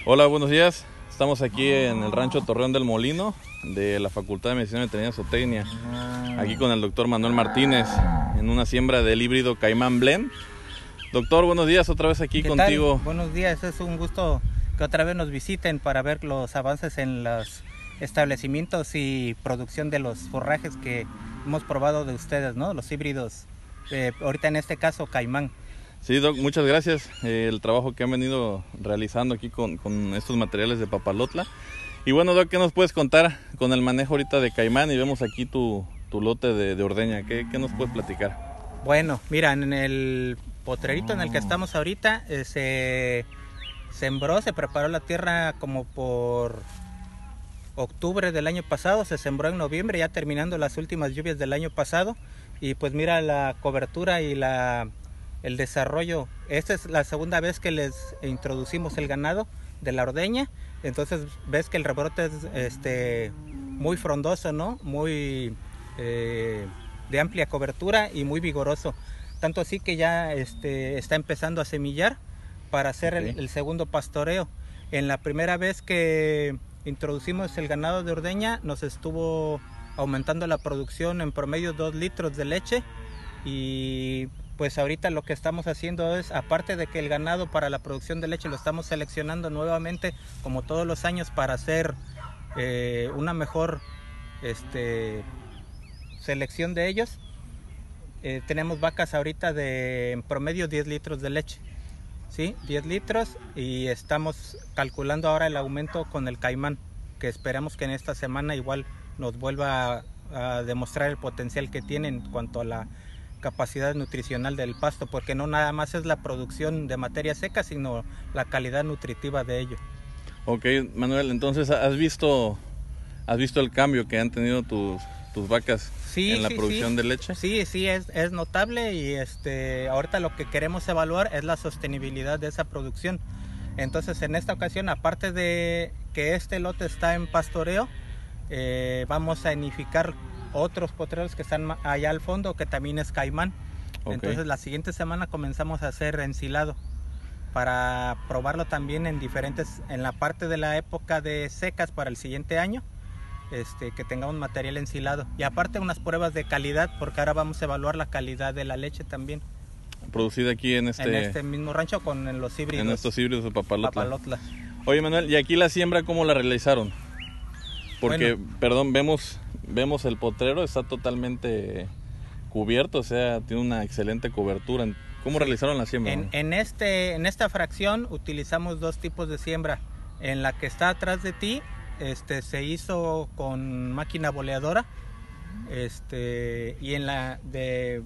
Hola, buenos días. Estamos aquí en el rancho Torreón del Molino de la Facultad de Medicina Veterinaria y Zootecnia. Aquí con el doctor Manuel Martínez en una siembra del híbrido Caimán Blend. Doctor, buenos días, otra vez aquí contigo. ¿Qué tal? Buenos días, es un gusto que otra vez nos visiten para ver los avances en los establecimientos y producción de los forrajes que hemos probado de ustedes, ¿no? Los híbridos, ahorita en este caso Caimán. Sí, Doc, muchas gracias. El trabajo que han venido realizando aquí con estos materiales de Papalotla. Y bueno, Doc, ¿qué nos puedes contar con el manejo ahorita de Caimán? Y vemos aquí tu lote de ordeña. ¿Qué nos puedes platicar? Bueno, mira, en el potrerito en el que estamos ahorita se sembró, se preparó la tierra como por octubre del año pasado, se sembró en noviembre, ya terminando las últimas lluvias del año pasado. Y pues mira la cobertura y el desarrollo. Esta es la segunda vez que les introducimos el ganado de la ordeña. Entonces ves que el rebrote es muy frondoso, ¿no? Muy de amplia cobertura y muy vigoroso. Tanto así que ya está empezando a semillar para hacer el segundo pastoreo. En la primera vez que introducimos el ganado de ordeña nos estuvo aumentando la producción en promedio 2 litros de leche, y pues ahorita lo que estamos haciendo es, aparte de que el ganado para la producción de leche lo estamos seleccionando nuevamente como todos los años para hacer una mejor selección de ellos. Tenemos vacas ahorita de en promedio 10 litros de leche, ¿sí? 10 litros, y estamos calculando ahora el aumento con el Caimán, que esperamos que en esta semana igual nos vuelva a demostrar el potencial que tiene en cuanto a la capacidad nutricional del pasto, porque no nada más es la producción de materia seca, sino la calidad nutritiva de ello. Ok, Manuel, entonces ¿has visto el cambio que han tenido tus vacas en la producción de leche? Sí, es notable, y ahorita lo que queremos evaluar es la sostenibilidad de esa producción. Entonces en esta ocasión, aparte de que este lote está en pastoreo, vamos a inificar otros potreros que están allá al fondo, que también es Caimán. Entonces la siguiente semana comenzamos a hacer ensilado para probarlo también en la parte de la época de secas para el siguiente año, que tengamos material ensilado, y aparte unas pruebas de calidad, porque ahora vamos a evaluar la calidad de la leche también. Producida aquí en este mismo rancho con los híbridos. En estos híbridos de Papalotla. Oye, Manuel, ¿y aquí la siembra cómo la realizaron? Porque, bueno, perdón, vemos el potrero, está totalmente cubierto, o sea, tiene una excelente cobertura. ¿Cómo realizaron la siembra? En esta fracción utilizamos dos tipos de siembra. En la que está atrás de ti, se hizo con máquina boleadora, y en la de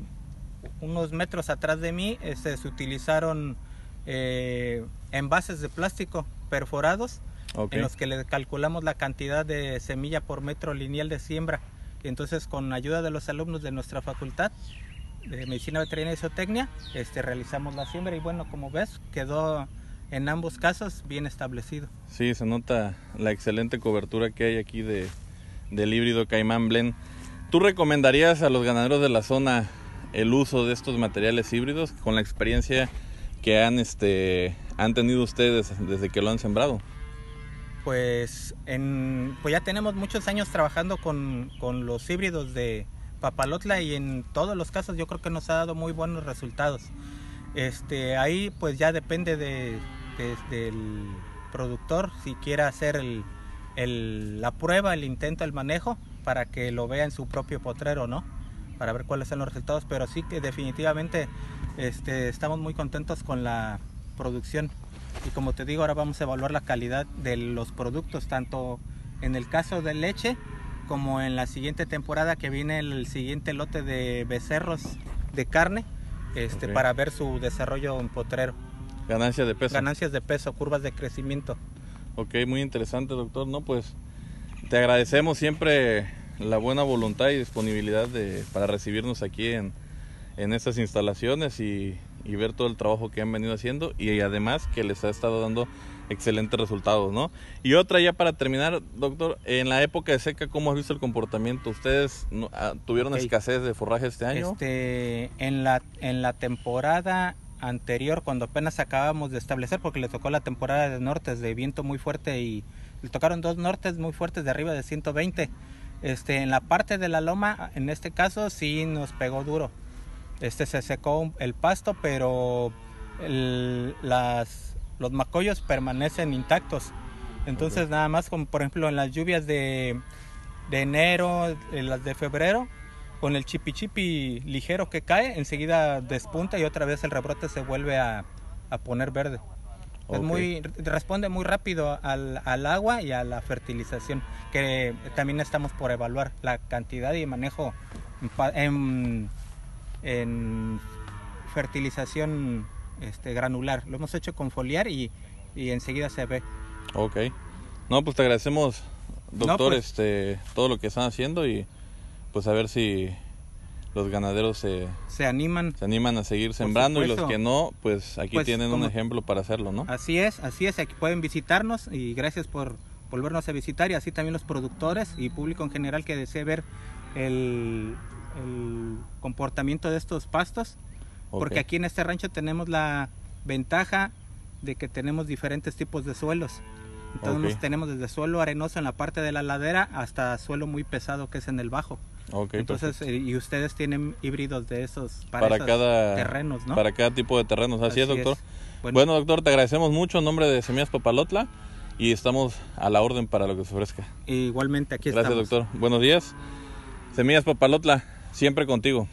unos metros atrás de mí se utilizaron envases de plástico perforados, en los que le calculamos la cantidad de semilla por metro lineal de siembra. Y entonces, con ayuda de los alumnos de nuestra facultad de Medicina Veterinaria y Zootecnia, realizamos la siembra, y bueno, como ves, quedó en ambos casos bien establecido. Sí, se nota la excelente cobertura que hay aquí del híbrido Caimán Blend. ¿Tú recomendarías a los ganaderos de la zona el uso de estos materiales híbridos con la experiencia que han tenido ustedes desde que lo han sembrado? Pues ya tenemos muchos años trabajando con los híbridos de Papalotla, y en todos los casos yo creo que nos ha dado muy buenos resultados. Ahí pues ya depende del productor si quiere hacer la prueba, el intento, el manejo, para que lo vea en su propio potrero, ¿no? Para ver cuáles son los resultados, pero sí que definitivamente estamos muy contentos con la producción. Y como te digo, ahora vamos a evaluar la calidad de los productos, tanto en el caso de leche como en la siguiente temporada, que viene el siguiente lote de becerros de carne, para ver su desarrollo en potrero. Ganancias de peso. Ganancias de peso, curvas de crecimiento. Ok, muy interesante, doctor. No, pues te agradecemos siempre la buena voluntad y disponibilidad para recibirnos aquí en estas instalaciones y ver todo el trabajo que han venido haciendo, y además que les ha estado dando excelentes resultados, ¿no? Y otra ya para terminar, doctor, en la época de seca, ¿cómo has visto el comportamiento? ¿Ustedes tuvieron escasez de forraje este año? En la temporada anterior, cuando apenas acabamos de establecer, porque le tocó la temporada de nortes de viento muy fuerte y le tocaron 2 nortes muy fuertes de arriba de 120. En la parte de la loma, en este caso sí nos pegó duro. Se secó el pasto, pero los macollos permanecen intactos. Entonces nada más, como por ejemplo en las lluvias de enero, en las de febrero, con el chipi ligero que cae, enseguida despunta y otra vez el rebrote se vuelve a poner verde. Responde muy rápido al agua y a la fertilización, que también estamos por evaluar la cantidad y manejo en fertilización granular. Lo hemos hecho con foliar y enseguida se ve. Ok. No, pues te agradecemos, doctor, no, pues, todo lo que están haciendo, y pues a ver si los ganaderos se animan a seguir sembrando, y los que no, pues aquí tienen un ejemplo para hacerlo, ¿no? Así es, aquí pueden visitarnos, y gracias por volvernos a visitar, y así también los productores y público en general que desee ver el comportamiento de estos pastos, porque aquí en este rancho tenemos la ventaja de que tenemos diferentes tipos de suelos. Entonces tenemos desde suelo arenoso en la parte de la ladera hasta suelo muy pesado que es en el bajo. Entonces, y ustedes tienen híbridos de esos para cada terrenos, ¿no? Para cada tipo de terrenos, así es, doctor. Bueno, doctor, te agradecemos mucho en nombre de Semillas Papalotla, y estamos a la orden para lo que se ofrezca. Igualmente, aquí estamos. Gracias, doctor. Buenos días. Semillas Papalotla, siempre contigo.